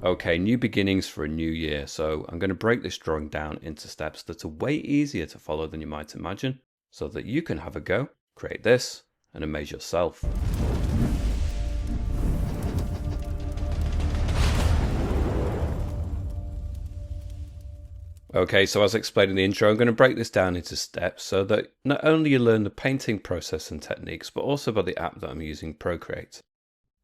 Okay, new beginnings for a new year. So I'm going to break this drawing down into steps that are way easier to follow than you might imagine, so that you can have a go, create this, and amaze yourself. Okay, so as explained in the intro, I'm going to break this down into steps so that not only you learn the painting process and techniques, but also about the app that I'm using, PROCREATE.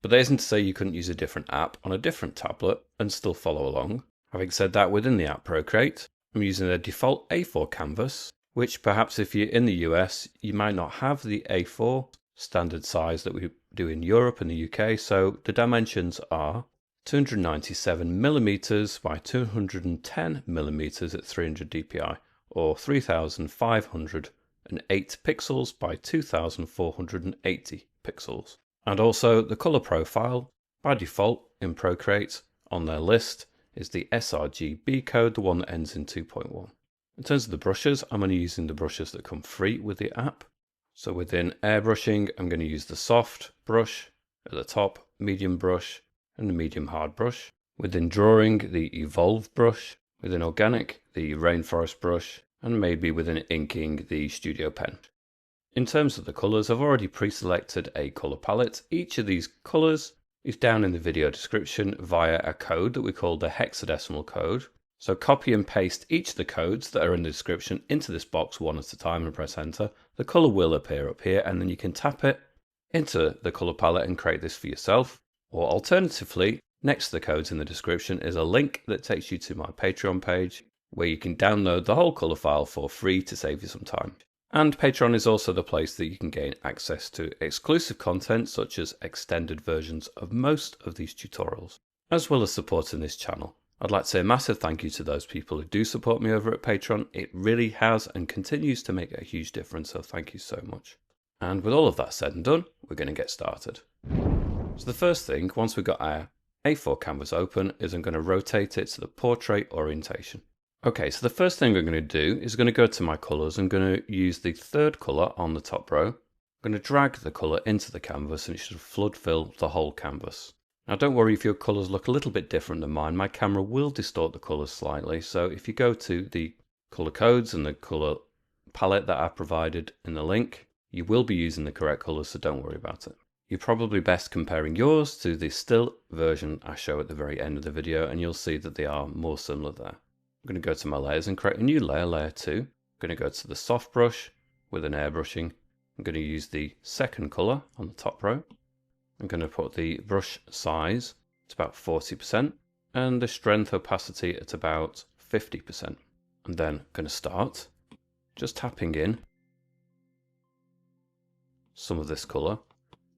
But that isn't to say you couldn't use a different app on a different tablet and still follow along. Having said that, within the app PROCREATE, I'm using a default A4 canvas, which perhaps if you're in the US, you might not have the A4 standard size that we do in Europe and the UK. So the dimensions are 297 millimeters by 210 millimeters at 300 dpi, or 3508 pixels by 2480 pixels. And also the color profile, by default in PROCREATE on their list, is the sRGB code, the one that ends in 2.1. In terms of the brushes, I'm only using the brushes that come free with the app. So within airbrushing, I'm going to use the soft brush at the top, medium brush, and the medium hard brush. Within drawing, the evolve brush. Within organic, the rainforest brush, and maybe within inking, the studio pen. In terms of the colors, I've already pre-selected a color palette. Each of these colors is down in the video description via a code that we call the hexadecimal code. So copy and paste each of the codes that are in the description into this box one at a time and press enter. The color will appear up here, and then you can tap it into the color palette and create this for yourself. Or alternatively, next to the codes in the description is a link that takes you to my Patreon page where you can download the whole color file for free to save you some time. And Patreon is also the place that you can gain access to exclusive content such as extended versions of most of these tutorials, as well as supporting this channel. I'd like to say a massive thank you to those people who do support me over at Patreon. It really has and continues to make a huge difference, so thank you so much. And with all of that said and done, we're going to get started. So the first thing, once we've got our A4 canvas open, is I'm going to rotate it to the portrait orientation. Okay, so the first thing I'm going to do is going to go to my colors. I'm going to use the third color on the top row. I'm going to drag the color into the canvas and it should flood fill the whole canvas. Now don't worry if your colors look a little bit different than mine. My camera will distort the colors slightly. So if you go to the color codes and the color palette that I provided in the link, you will be using the correct colors, so don't worry about it. You're probably best comparing yours to the still version I show at the very end of the video, and you'll see that they are more similar there. I'm going to go to my layers and create a new layer, layer 2. I'm going to go to the soft brush with an airbrushing. I'm going to use the second color on the top row. I'm going to put the brush size at about 40% and the strength opacity at about 50%. And then I'm going to start just tapping in some of this color.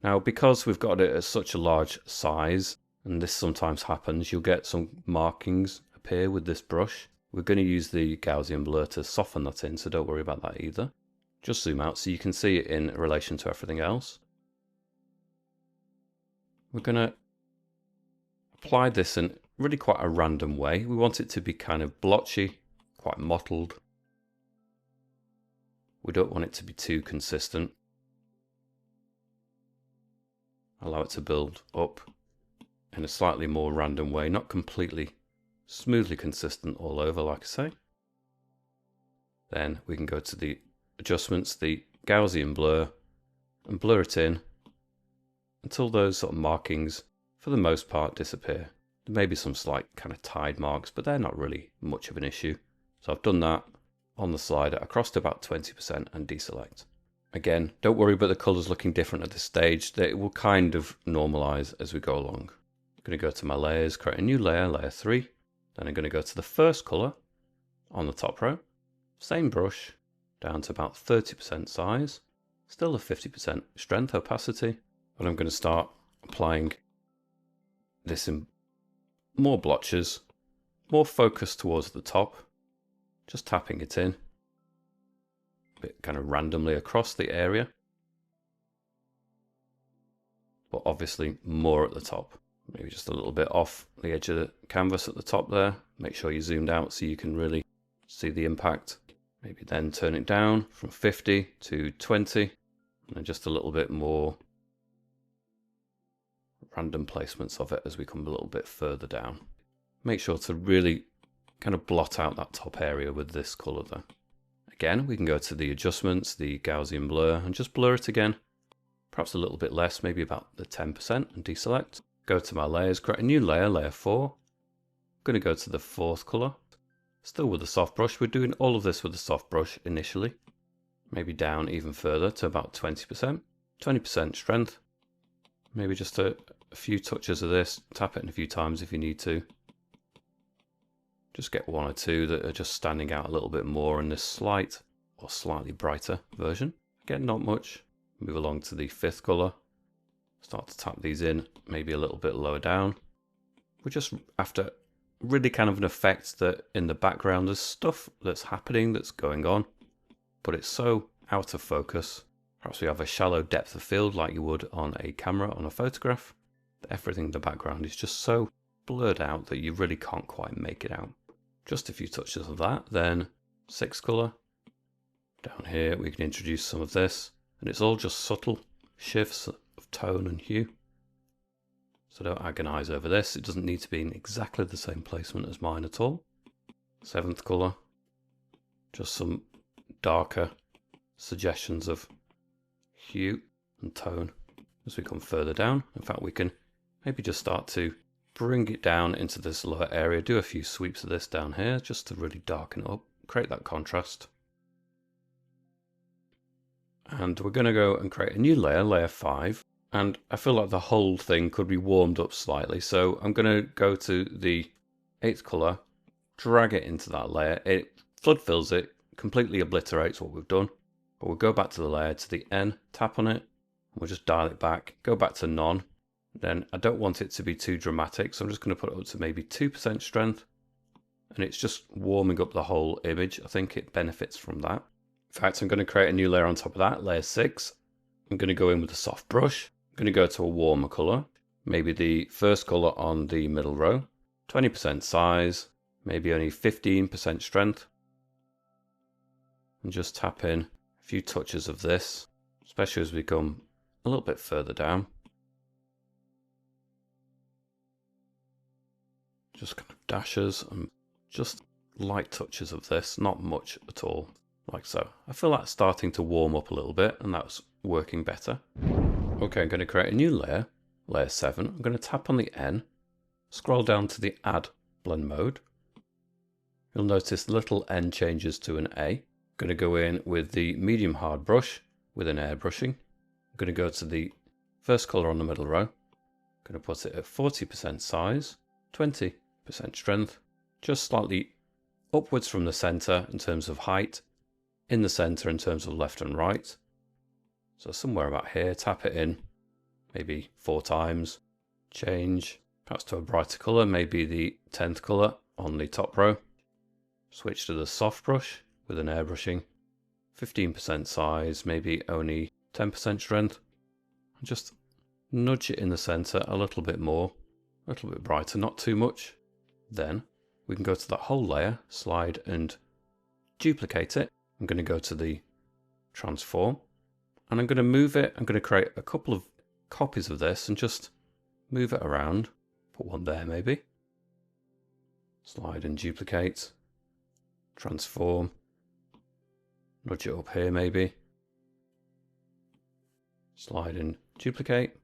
Now, because we've got it at such a large size, and this sometimes happens, you'll get some markings appear with this brush. We're going to use the Gaussian blur to soften that in, so don't worry about that either. Just zoom out so you can see it in relation to everything else. We're going to apply this in really quite a random way. We want it to be kind of blotchy, quite mottled. We don't want it to be too consistent. Allow it to build up in a slightly more random way, not completely smoothly consistent all over, like I say. Then we can go to the adjustments, the Gaussian blur, and blur it in until those sort of markings, for the most part, disappear. There may be some slight kind of tide marks, but they're not really much of an issue. So I've done that on the slider across to about 20% and deselect. Again, don't worry about the colors looking different at this stage. They will kind of normalize as we go along. I'm going to go to my layers, create a new layer, layer 3. Then I'm going to go to the first color on the top row. Same brush, down to about 30% size. Still a 50% strength opacity. But I'm going to start applying this in more blotches, more focused towards the top. Just tapping it in. Bit kind of randomly across the area, but obviously more at the top, maybe just a little bit off the edge of the canvas at the top there. Make sure you zoomed out so you can really see the impact. Maybe then turn it down from 50 to 20 and then just a little bit more random placements of it as we come a little bit further down. make sure to really kind of blot out that top area with this colour there. Again, we can go to the adjustments, the Gaussian blur, and just blur it again. Perhaps a little bit less, maybe about the 10%, and deselect. Go to my layers, create a new layer, layer 4. I'm going to go to the 4th colour. Still with the soft brush. We're doing all of this with the soft brush initially. Maybe down even further to about 20%. 20% strength. Maybe just a few touches of this. Tap it in a few times if you need to. Just get one or two that are just standing out a little bit more in this slight or slightly brighter version. Again, not much. Move along to the 5th colour. Start to tap these in, maybe a little bit lower down. We're just after really kind of an effect that in the background there's stuff that's happening, that's going on, but it's so out of focus. Perhaps we have a shallow depth of field like you would on a camera, on a photograph. Everything in the background is just so blurred out that you really can't quite make it out. Just a few touches of that, then 6th colour. Down here we can introduce some of this, and it's all just subtle shifts of tone and hue. So don't agonize over this, it doesn't need to be in exactly the same placement as mine at all. 7th colour, just some darker suggestions of hue and tone as we come further down. In fact, we can maybe just start to bring it down into this lower area, do a few sweeps of this down here just to really darken it up, create that contrast. And we're going to go and create a new layer, layer 5, and I feel like the whole thing could be warmed up slightly, so I'm going to go to the 8th colour, drag it into that layer, it flood fills it, completely obliterates what we've done, but we'll go back to the layer, to the N, tap on it, and we'll just dial it back, go back to none. Then I don't want it to be too dramatic, so I'm just going to put it up to maybe 2% strength, and it's just warming up the whole image. I think it benefits from that. In fact, I'm going to create a new layer on top of that, layer 6. I'm going to go in with a soft brush. I'm going to go to a warmer colour, maybe the 1st colour on the middle row, 20% size, maybe only 15% strength, and just tap in a few touches of this, especially as we come a little bit further down. Just kind of dashes and just light touches of this, not much at all, like so. I feel that's starting to warm up a little bit, and that's working better. Okay, I'm going to create a new layer, layer 7. I'm going to tap on the N, scroll down to the Add Blend Mode. You'll notice the little N changes to an A. I'm going to go in with the medium hard brush with an airbrushing. I'm going to go to the 1st colour on the middle row. I'm going to put it at 40% size, 20% strength, just slightly upwards from the centre in terms of height, in the centre in terms of left and right. So somewhere about here, tap it in, maybe 4 times, change, perhaps to a brighter colour, maybe the 10th colour on the top row. Switch to the soft brush with an airbrushing, 15% size, maybe only 10% strength. And just nudge it in the centre a little bit more, a little bit brighter, not too much. Then we can go to that whole layer, slide and duplicate it. I'm going to go to the transform, and I'm going to move it. I'm going to create a couple of copies of this and just move it around. Put one there maybe. Slide and duplicate. Transform. Nudge it up here maybe. Slide and duplicate.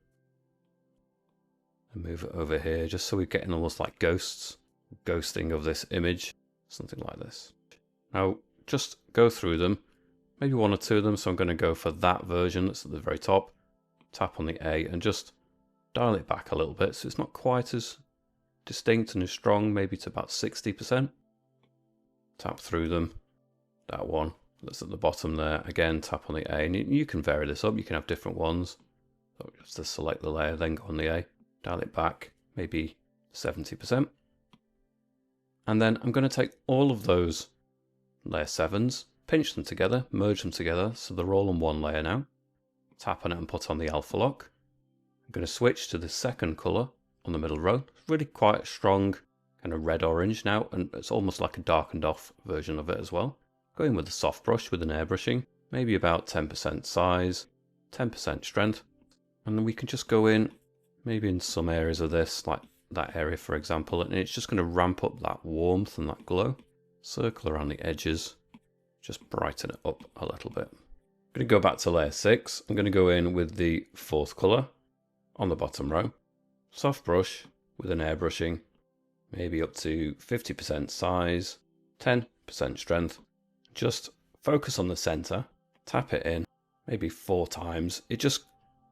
And move it over here just so we're getting almost like ghosts. Ghosting of this image. Something like this. Now just go through them. Maybe 1 or 2 of them, so I'm going to go for that version that's at the very top. Tap on the A and just dial it back a little bit so it's not quite as distinct and as strong, maybe to about 60%. Tap through them. That one that's at the bottom there, again tap on the A, and you can vary this up, you can have different ones. So just to select the layer, then go on the A, dial it back, maybe 70%. And then I'm going to take all of those layer 7s, pinch them together, merge them together, so they're all on one layer now. Tap on it and put on the alpha lock. I'm going to switch to the 2nd colour on the middle row. It's really quite a strong kind of red-orange now, and it's almost like a darkened off version of it as well. Go in with a soft brush with an airbrushing, maybe about 10% size, 10% strength, and then we can just go in, maybe in some areas of this, like that area, for example, and it's just going to ramp up that warmth and that glow. Circle around the edges, just brighten it up a little bit. I'm going to go back to layer 6. I'm going to go in with the 4th colour on the bottom row. Soft brush with an airbrushing, maybe up to 50% size, 10% strength. Just focus on the centre, tap it in, maybe 4 times. It just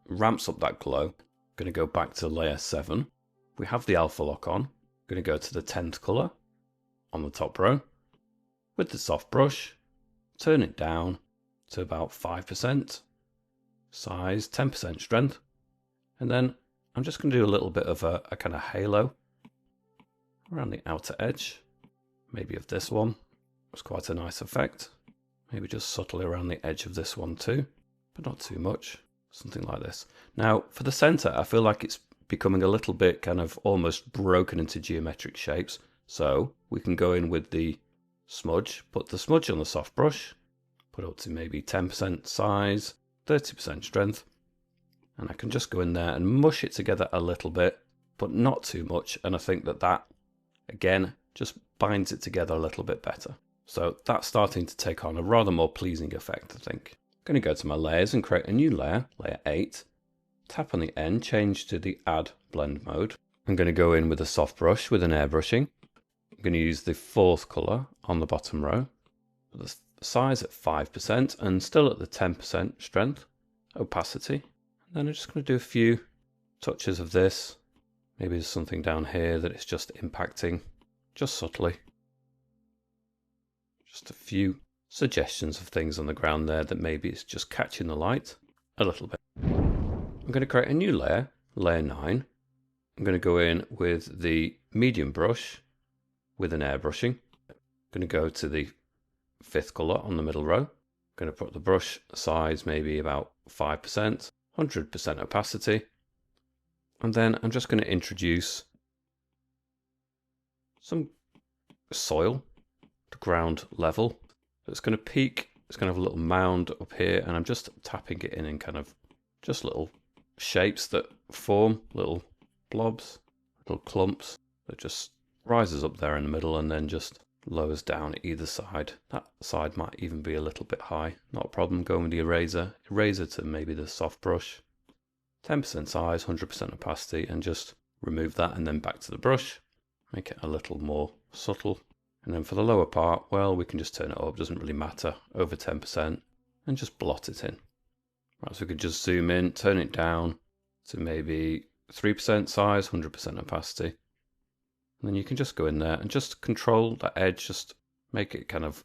ramps up that glow. I'm going to go back to layer 7. We have the alpha lock on. I'm going to go to the 10th colour on the top row. With the soft brush, turn it down to about 5% size, 10% strength. And then I'm just going to do a little bit of a kind of halo around the outer edge, maybe of this one. It's quite a nice effect. Maybe just subtly around the edge of this one too, but not too much. Something like this. Now for the center, I feel like it's becoming a little bit kind of almost broken into geometric shapes. So we can go in with the smudge, put the smudge on the soft brush, put up to maybe 10% size, 30% strength. And I can just go in there and mush it together a little bit, but not too much. And I think that again, just binds it together a little bit better. So that's starting to take on a rather more pleasing effect, I think. I'm going to go to my layers and create a new layer, layer 8. Tap on the end, change to the add blend mode. I'm going to go in with a soft brush with an airbrushing. I'm going to use the 4th colour on the bottom row. Put the size at 5% and still at the 10% strength, opacity. And then I'm just going to do a few touches of this. Maybe there's something down here that it's just impacting, just subtly. Just a few suggestions of things on the ground there that maybe it's just catching the light a little bit. I'm going to create a new layer, layer 9. I'm going to go in with the medium brush with an airbrushing. I'm going to go to the 5th colour on the middle row. I'm going to put the brush size maybe about 5%, 100% opacity. And then I'm just going to introduce some soil to ground level. It's going to peak, it's going to have a little mound up here, and I'm just tapping it in kind of just little shapes that form, little blobs, little clumps that just rises up there in the middle and then just lowers down either side. That side might even be a little bit high, not a problem. Going with the eraser to maybe the soft brush, 10% size, 100% opacity, and just remove that and then back to the brush, make it a little more subtle. And then for the lower part, well, we can just turn it up, doesn't really matter, over 10%, and just blot it in. Right, so we could just zoom in, turn it down to maybe 3% size, 100% opacity. And then you can just go in there and just control that edge, just make it kind of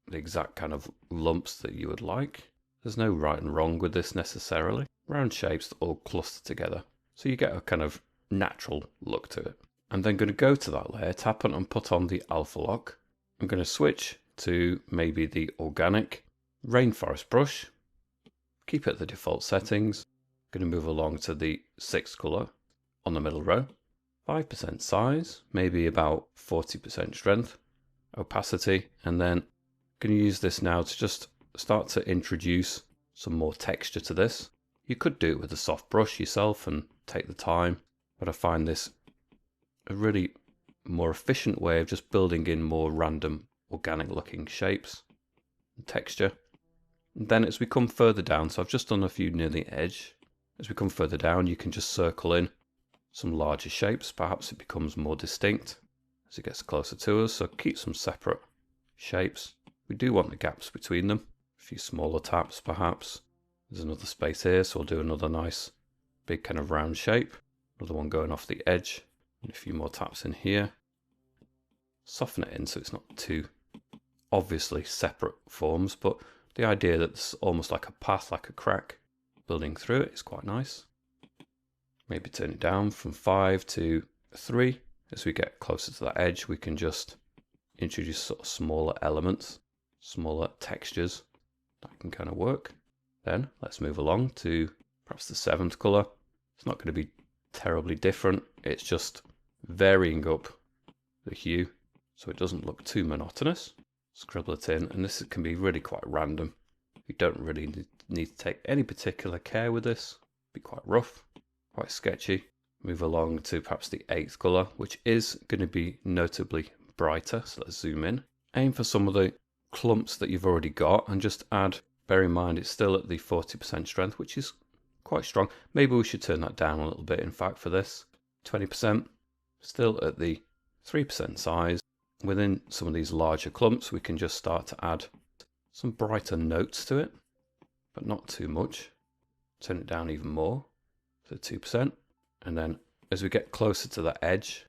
the exact kind of lumps that you would like. There's no right and wrong with this necessarily. Round shapes that all cluster together. So you get a kind of natural look to it. I'm then going to go to that layer, tap on and put on the alpha lock. I'm going to switch to maybe the organic rainforest brush. Keep it at the default settings. I'm going to move along to the 6th colour on the middle row. 5% size, maybe about 40% strength, opacity, and then I'm going to use this now to just start to introduce some more texture to this. You could do it with a soft brush yourself and take the time, but I find this a really more efficient way of just building in more random organic looking shapes and texture. And then as we come further down, so I've just done a few near the edge, as we come further down you can just circle in some larger shapes. Perhaps it becomes more distinct as it gets closer to us, so keep some separate shapes. We do want the gaps between them, a few smaller taps perhaps. There's another space here, so we'll do another nice big kind of round shape, another one going off the edge, and a few more taps in here. Soften it in so it's not too obviously separate forms, but the idea that it's almost like a path, like a crack building through it is quite nice. Maybe turn it down from 5 to 3. As we get closer to that edge, we can just introduce sort of smaller elements, smaller textures. That can kind of work. Then let's move along to perhaps the 7th colour. It's not going to be terribly different. It's just varying up the hue so it doesn't look too monotonous. Scribble it in, and this can be really quite random. You don't really need to take any particular care with this. Be quite rough, quite sketchy. Move along to perhaps the 8th colour, which is going to be notably brighter. So let's zoom in. Aim for some of the clumps that you've already got and just add, bear in mind it's still at the 40% strength, which is quite strong. Maybe we should turn that down a little bit, in fact, for this. 20%, still at the 3% size. Within some of these larger clumps, we can just start to add some brighter notes to it, but not too much. Turn it down even more to 2%. And then as we get closer to the edge,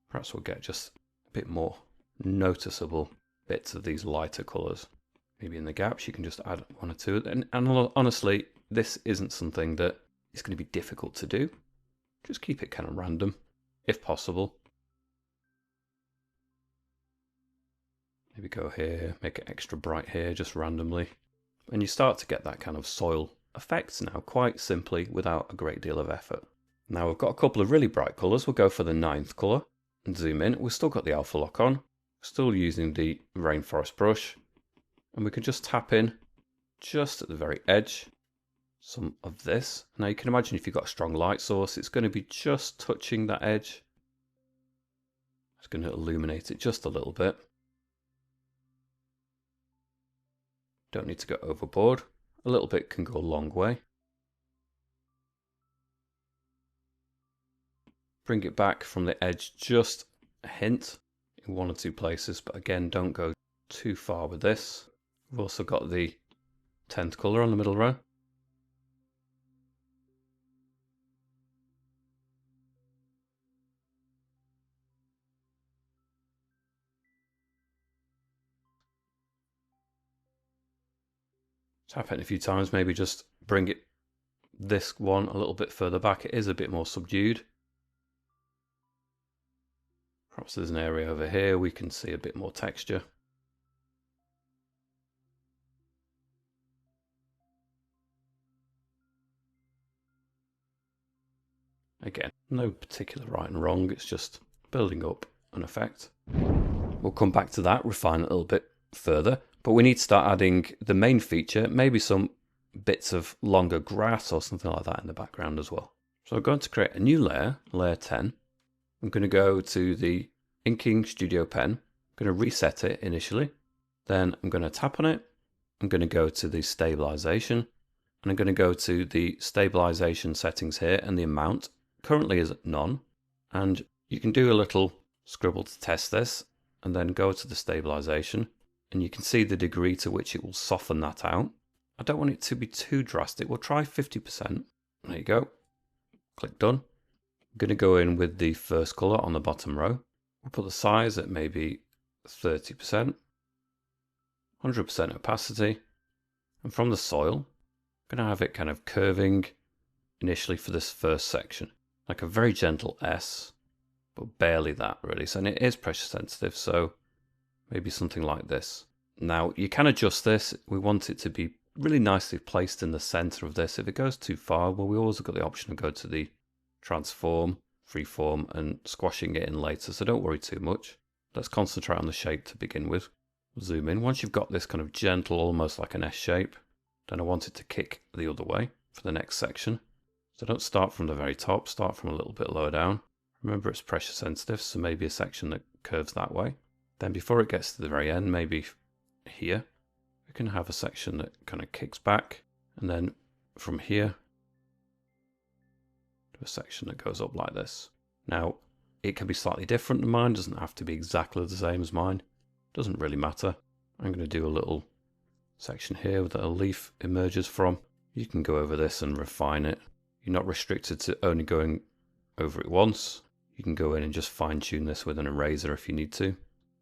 perhaps we'll get just a bit more noticeable bits of these lighter colours. Maybe in the gaps you can just add 1 or 2. And honestly, this isn't something that is going to be difficult to do. Just keep it kind of random, if possible. Maybe go here, make it extra bright here, just randomly. And you start to get that kind of soil effects now, quite simply, without a great deal of effort. Now we've got a couple of really bright colours. We'll go for the 9th colour and zoom in. We've still got the alpha lock on, still using the rainforest brush, and we can just tap in just at the very edge some of this. Now you can imagine if you've got a strong light source, it's going to be just touching that edge. It's going to illuminate it just a little bit. Don't need to go overboard. A little bit can go a long way. Bring it back from the edge just a hint in 1 or 2 places, but again, don't go too far with this. We've also got the 10th colour on the middle row. Tap it a few times, maybe just bring it, this one, a little bit further back. It is a bit more subdued. Perhaps there's an area over here we can see a bit more texture. Again, no particular right and wrong, it's just building up an effect. We'll come back to that, refine it a little bit further, but we need to start adding the main feature, maybe some bits of longer grass or something like that in the background as well. So I'm going to create a new layer, layer 10. I'm going to go to the Inking Studio Pen. I'm going to reset it initially. Then I'm going to tap on it. I'm going to go to the stabilization. And I'm going to go to the stabilization settings here, and the amount currently is at none. And you can do a little scribble to test this, and then go to the stabilization. And you can see the degree to which it will soften that out. I don't want it to be too drastic. We'll try 50%. There you go. Click done. I'm going to go in with the first color on the bottom row. We'll put the size at maybe 30%, 100% opacity. And from the soil, I'm going to have it kind of curving initially for this first section, like a very gentle S, but barely that really. So, and it is pressure sensitive, so maybe something like this. Now you can adjust this. We want it to be really nicely placed in the center of this. If it goes too far, well, we always got the option to go to the transform, freeform, and squashing it in later, so don't worry too much. Let's concentrate on the shape to begin with. Zoom in. Once you've got this kind of gentle, almost like an S shape, then I want it to kick the other way for the next section. So don't start from the very top, start from a little bit lower down. Remember it's pressure sensitive, so maybe a section that curves that way. Then before it gets to the very end, maybe here, we can have a section that kind of kicks back, and then from here to a section that goes up like this. Now, it can be slightly different than mine, doesn't have to be exactly the same as mine. Doesn't really matter. I'm going to do a little section here that a leaf emerges from. You can go over this and refine it. You're not restricted to only going over it once. You can go in and just fine tune this with an eraser if you need to.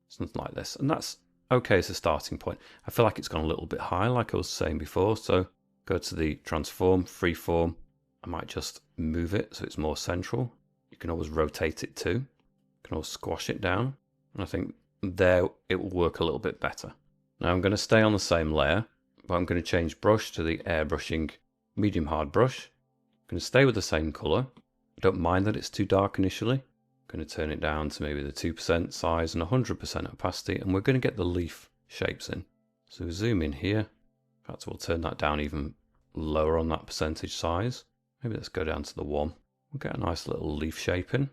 Something like this. And that's okay as a starting point. I feel like it's gone a little bit high, like I was saying before. So go to the transform, freeform. I might just move it so it's more central. You can always rotate it too. You can always squash it down. And I think there it will work a little bit better. Now I'm going to stay on the same layer, but I'm going to change brush to the airbrushing medium hard brush. I'm going to stay with the same color. I don't mind that it's too dark initially. I'm going to turn it down to maybe the 2% size and 100% opacity, and we're going to get the leaf shapes in. So zoom in here. In fact, we'll turn that down even lower on that percentage size. Maybe let's go down to the 1. We'll get a nice little leaf shaping.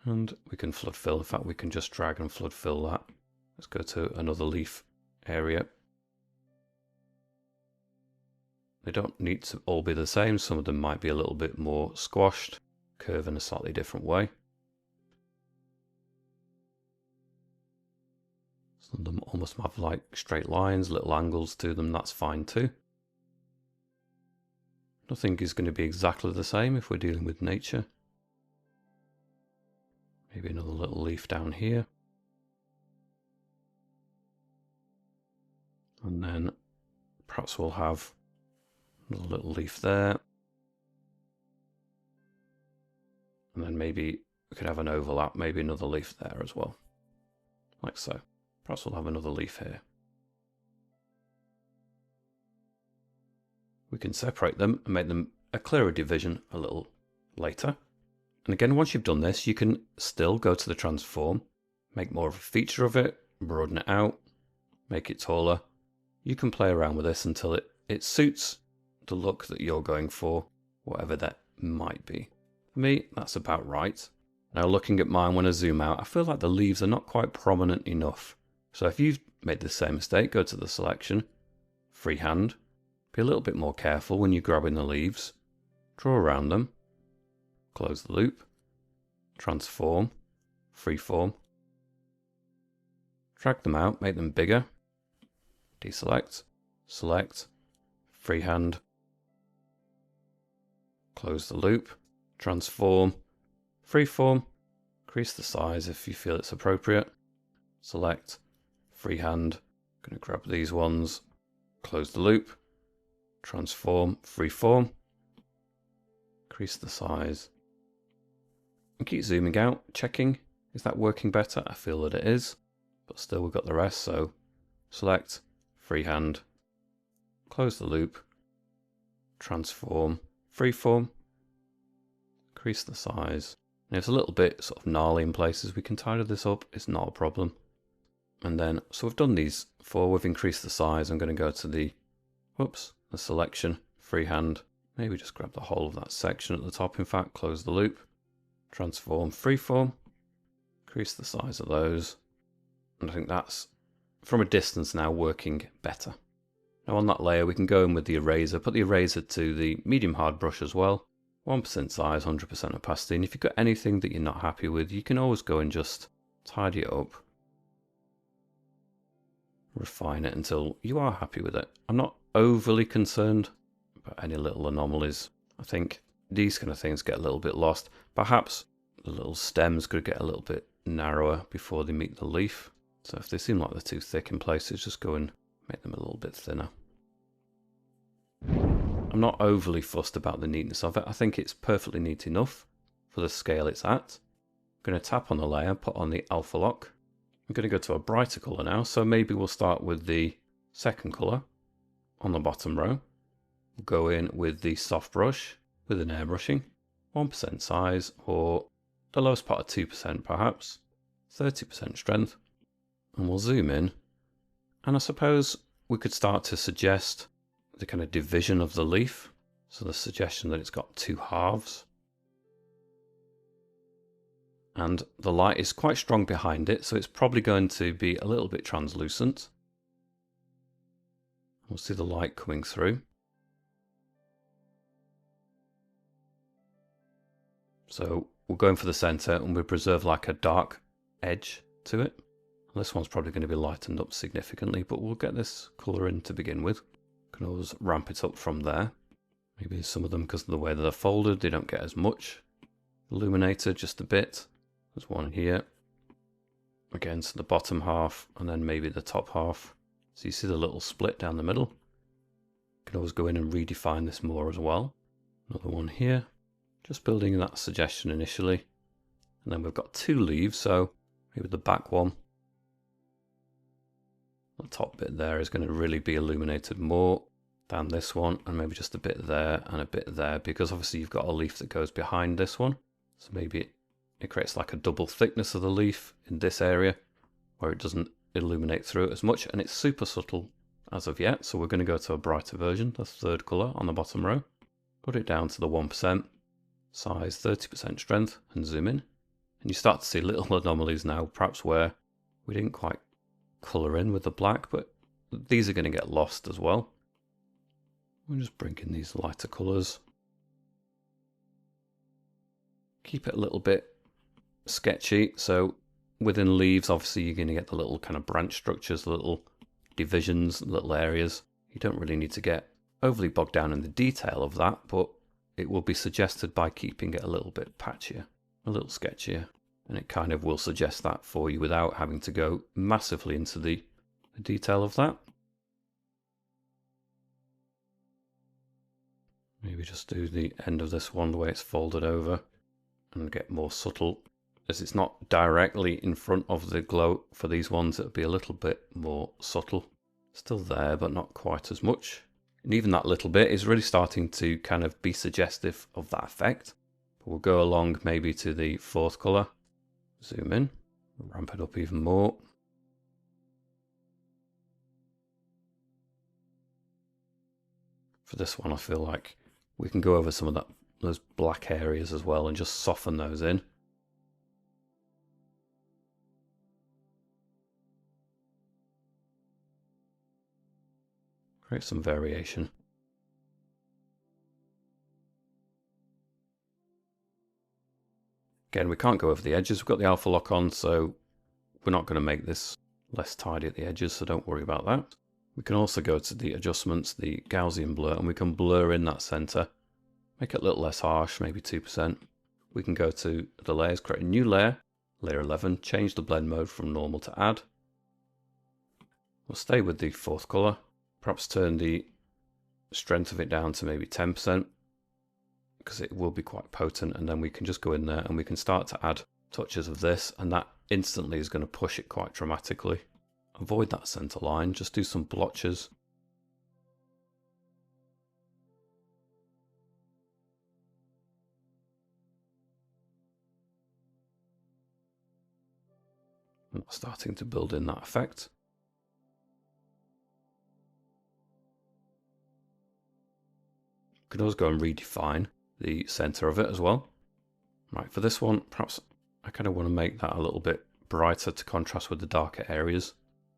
And we can flood fill. In fact, we can just drag and flood fill that. Let's go to another leaf area. They don't need to all be the same. Some of them might be a little bit more squashed, curve in a slightly different way. Some of them almost have like straight lines, little angles to them. That's fine too. Nothing is going to be exactly the same if we're dealing with nature. Maybe another little leaf down here. And then perhaps we'll have another little leaf there. And then maybe we could have an overlap, maybe another leaf there as well. Like so. Perhaps we'll have another leaf here. We can separate them and make them a clearer division a little later. And again, once you've done this, you can still go to the transform, make more of a feature of it, broaden it out, make it taller. You can play around with this until it suits the look that you're going for, whatever that might be. For me, that's about right. Now looking at mine, when I zoom out, I feel like the leaves are not quite prominent enough. So if you've made the same mistake, go to the selection, freehand, be a little bit more careful when you're grabbing the leaves, draw around them, close the loop, transform, freeform, drag them out, make them bigger, deselect, select, freehand, close the loop, transform, freeform, increase the size if you feel it's appropriate, select, freehand, I'm going to grab these ones, close the loop, transform, freeform, increase the size, and keep zooming out, checking, is that working better? I feel that it is, but still we've got the rest, so select, freehand, close the loop, transform, freeform, increase the size. And it's a little bit sort of gnarly in places, we can tidy this up, it's not a problem. And then, so we've done these 4, we've increased the size. I'm going to go to the selection, freehand, maybe just grab the whole of that section at the top, in fact, close the loop, transform, freeform, increase the size of those. And I think that's, from a distance now, working better. Now on that layer, we can go in with the eraser, put the eraser to the medium hard brush as well, 1% size, 100% opacity. And if you've got anything that you're not happy with, you can always go and just tidy it up. Refine it until you are happy with it. I'm not overly concerned about any little anomalies. I think these kind of things get a little bit lost. Perhaps the little stems could get a little bit narrower before they meet the leaf. So if they seem like they're too thick in places, just go and make them a little bit thinner. I'm not overly fussed about the neatness of it. I think it's perfectly neat enough for the scale it's at. I'm going to tap on the layer, put on the alpha lock. I'm going to go to a brighter colour now, so maybe we'll start with the second colour on the bottom row. We'll go in with the soft brush with an airbrushing, 1% size, or the lowest part of 2% perhaps, 30% strength, and we'll zoom in. And I suppose we could start to suggest the kind of division of the leaf, so the suggestion that it's got 2 halves. And the light is quite strong behind it, so it's probably going to be a little bit translucent. We'll see the light coming through. So we're going for the center and we preserve like a dark edge to it. This one's probably going to be lightened up significantly, but we'll get this colour in to begin with. Can always ramp it up from there. Maybe some of them, because of the way that they're folded, they don't get as much illuminated, just a bit. There's one here. Again, so the bottom half, and then maybe the top half. So you see the little split down the middle. You can always go in and redefine this more as well. Another one here. Just building that suggestion initially. And then we've got 2 leaves, so maybe the back one. The top bit there is going to really be illuminated more than this one, and maybe just a bit there and a bit there, because obviously you've got a leaf that goes behind this one. So maybe it creates like a double thickness of the leaf in this area where it doesn't illuminate through it as much, and it's super subtle as of yet, so we're going to go to a brighter version, the third colour on the bottom row. Put it down to the 1%, size 30% strength, and zoom in. And you start to see little anomalies now, perhaps where we didn't quite colour in with the black, but these are going to get lost as well. We'll just bring in these lighter colours. Keep it a little bit sketchy, so within leaves obviously you're going to get the little kind of branch structures, the little divisions, little areas. You don't really need to get overly bogged down in the detail of that, but it will be suggested by keeping it a little bit patchier, a little sketchier, and it kind of will suggest that for you without having to go massively into the detail of that. Maybe just do the end of this one the way it's folded over and get more subtle. As it's not directly in front of the glow for these ones, it'll be a little bit more subtle. Still there, but not quite as much. And even that little bit is really starting to kind of be suggestive of that effect. But we'll go along maybe to the fourth colour. Zoom in, ramp it up even more. For this one, I feel like we can go over some of those black areas as well and just soften those in. Create some variation. Again, we can't go over the edges. We've got the alpha lock on, so we're not going to make this less tidy at the edges, so don't worry about that. We can also go to the adjustments, the Gaussian blur, and we can blur in that center. Make it a little less harsh, maybe 2%. We can go to the layers, create a new layer, layer 11, change the blend mode from normal to add. We'll stay with the fourth color, perhaps turn the strength of it down to maybe 10%, because it will be quite potent, and then we can just go in there and we can start to add touches of this, and that instantly is going to push it quite dramatically. Avoid that center line, just do some blotches. And starting to build in that effect. You can always go and redefine the center of it as well. Right, for this one, perhaps I kind of want to make that a little bit brighter to contrast with the darker areas.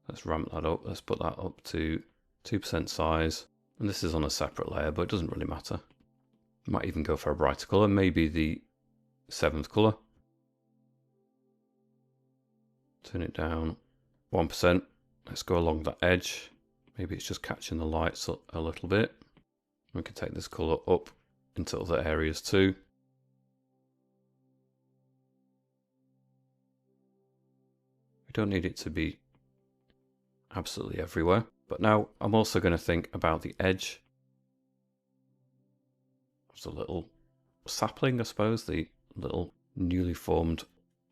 Let's ramp that up. Let's put that up to 2% size. And this is on a separate layer, but it doesn't really matter. Might even go for a brighter color, maybe the 7th color. Turn it down 1%. Let's go along that edge. Maybe it's just catching the lights a little bit. We can take this color up into other areas too. We don't need it to be absolutely everywhere. But now I'm also going to think about the edge. There's a little sapling, I suppose, the little newly formed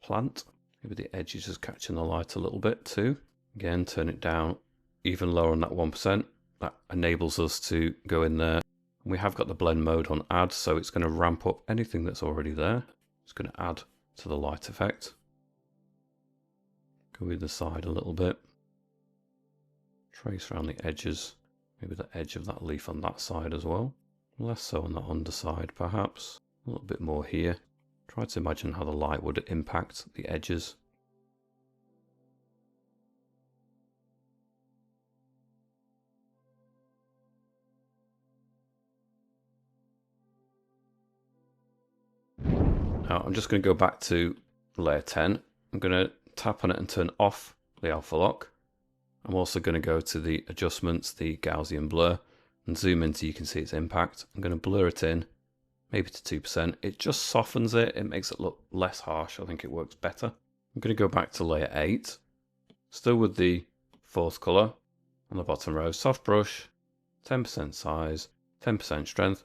plant. Maybe the edge is just catching the light a little bit too. Again, turn it down even lower on that 1%. That enables us to go in there. We have got the blend mode on add, so it's going to ramp up anything that's already there. It's going to add to the light effect. Go either side a little bit. Trace around the edges. Maybe the edge of that leaf on that side as well. Less so on the underside perhaps. A little bit more here. Try to imagine how the light would impact the edges. Now I'm just going to go back to layer 10. I'm going to tap on it and turn off the alpha lock. I'm also going to go to the adjustments, the Gaussian blur, and zoom in so you can see its impact. I'm going to blur it in, maybe to 2%. It just softens it, it makes it look less harsh. I think it works better. I'm going to go back to layer 8, still with the 4th color on the bottom row. Soft brush, 10% size, 10% strength.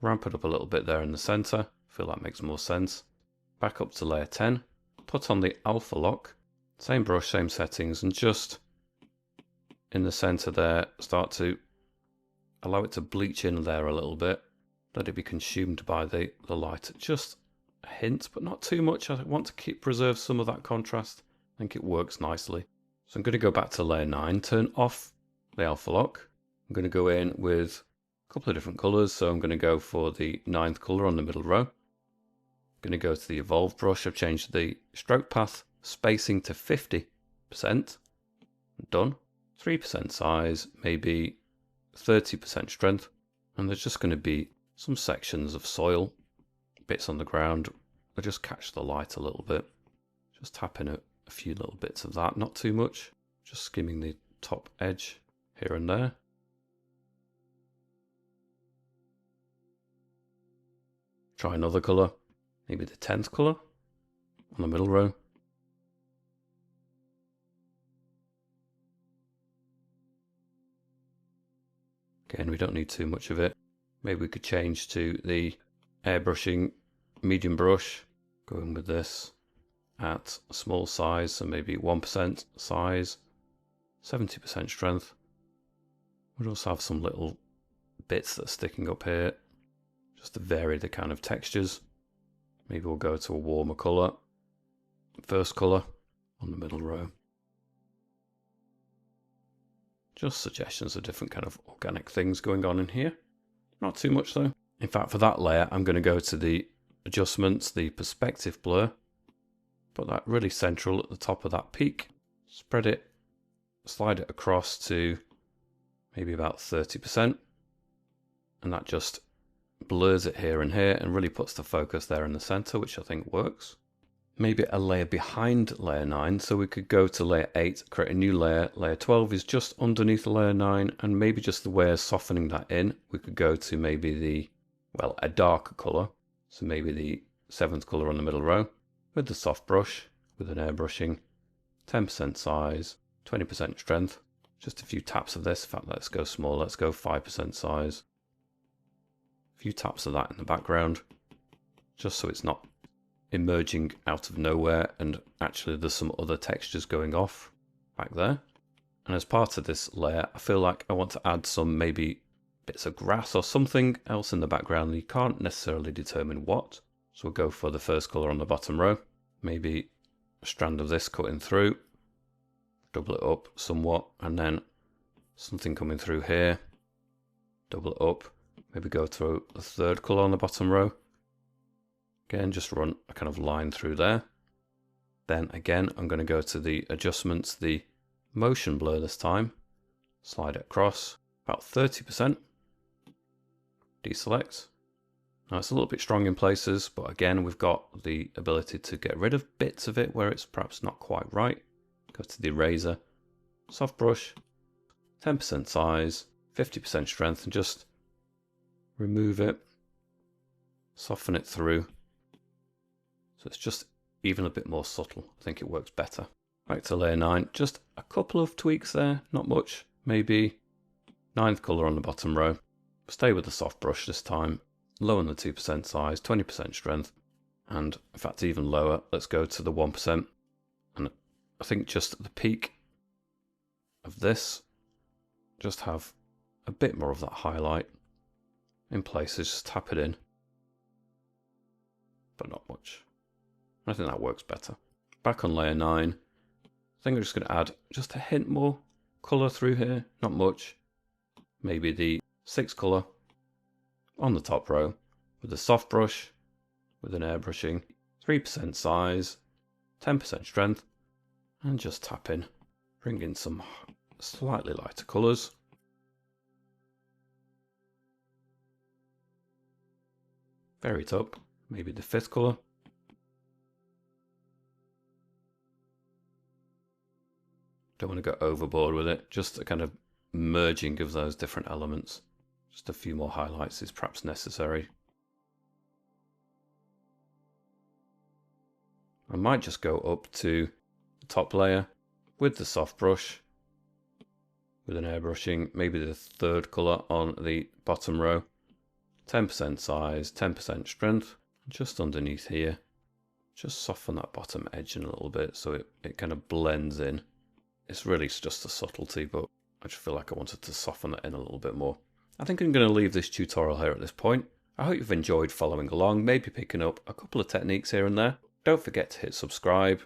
Ramp it up a little bit there in the center. I feel that makes more sense. Back up to layer 10, put on the alpha lock, same brush, same settings, and just in the center there, start to allow it to bleach in there a little bit. Let it be consumed by the light. Just a hint, but not too much. I want to preserve some of that contrast. I think it works nicely. So I'm going to go back to layer 9, turn off the alpha lock. I'm going to go in with a couple of different colors. So I'm going to go for the 9th color on the middle row. I'm going to go to the evolve brush. I've changed the stroke path spacing to 50%. Done. 3% size, maybe 30% strength. And there's just going to be some sections of soil, bits on the ground. I'll just catch the light a little bit. Just tapping a few little bits of that, not too much. Just skimming the top edge here and there. Try another colour, maybe the 10th colour on the middle row. Again, we don't need too much of it. Maybe we could change to the airbrushing medium brush, going with this at a small size, so maybe 1% size, 70% strength. We'll also have some little bits that are sticking up here, just to vary the kind of textures. Maybe we'll go to a warmer colour, first colour on the middle row. Just suggestions of different kind of organic things going on in here. Not too much though. In fact, for that layer, I'm going to go to the adjustments, the perspective blur. Put that really central at the top of that peak. Spread it, slide it across to maybe about 30%. And that just blurs it here and here and really puts the focus there in the center, which I think works. Maybe a layer behind layer 9, so we could go to layer 8, create a new layer. Layer 12 is just underneath layer 9, and maybe just the way of softening that in, we could go to maybe the, well, a darker color. So maybe the 7th color on the middle row with the soft brush, with an airbrushing, 10% size, 20% strength. Just a few taps of this. In fact, let's go small. Let's go 5% size. A few taps of that in the background, just so it's not emerging out of nowhere and actually there's some other textures going off back there. And as part of this layer, I feel like I want to add some maybe bits of grass or something else in the background. You can't necessarily determine what. So we'll go for the first color on the bottom row. Maybe a strand of this cutting through, double it up somewhat, and then something coming through here, double it up. Maybe go through the 3rd color on the bottom row. Again, just run a kind of line through there. Then again, I'm going to go to the adjustments, the motion blur this time. Slide it across about 30%. Deselect. Now it's a little bit strong in places, but again, we've got the ability to get rid of bits of it where it's perhaps not quite right. Go to the eraser, soft brush, 10% size, 50% strength, and just remove it, soften it through. So it's just even a bit more subtle. I think it works better. Back to layer 9, just a couple of tweaks there, not much. Maybe 9th color on the bottom row. Stay with the soft brush this time. Lower than the 2% size, 20% strength. And in fact, even lower, let's go to the 1%. And I think just at the peak of this, just have a bit more of that highlight in places, just tap it in. But not much. I think that works better. Back on layer 9, I think I'm just going to add just a hint more colour through here, not much. Maybe the 6th colour on the top row with a soft brush, with an airbrushing, 3% size, 10% strength, and just tap in. Bring in some slightly lighter colours. Vary it up, maybe the 5th colour. Don't want to go overboard with it, just a kind of merging of those different elements. Just a few more highlights is perhaps necessary. I might just go up to the top layer with the soft brush, with an airbrushing, maybe the 3rd colour on the bottom row, 10% size, 10% strength, just underneath here. Just soften that bottom edge in a little bit so it kind of blends in. It's really just a subtlety, but I just feel like I wanted to soften that in a little bit more. I think I'm going to leave this tutorial here at this point. I hope you've enjoyed following along, maybe picking up a couple of techniques here and there. Don't forget to hit subscribe.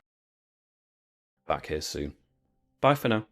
Back here soon. Bye for now.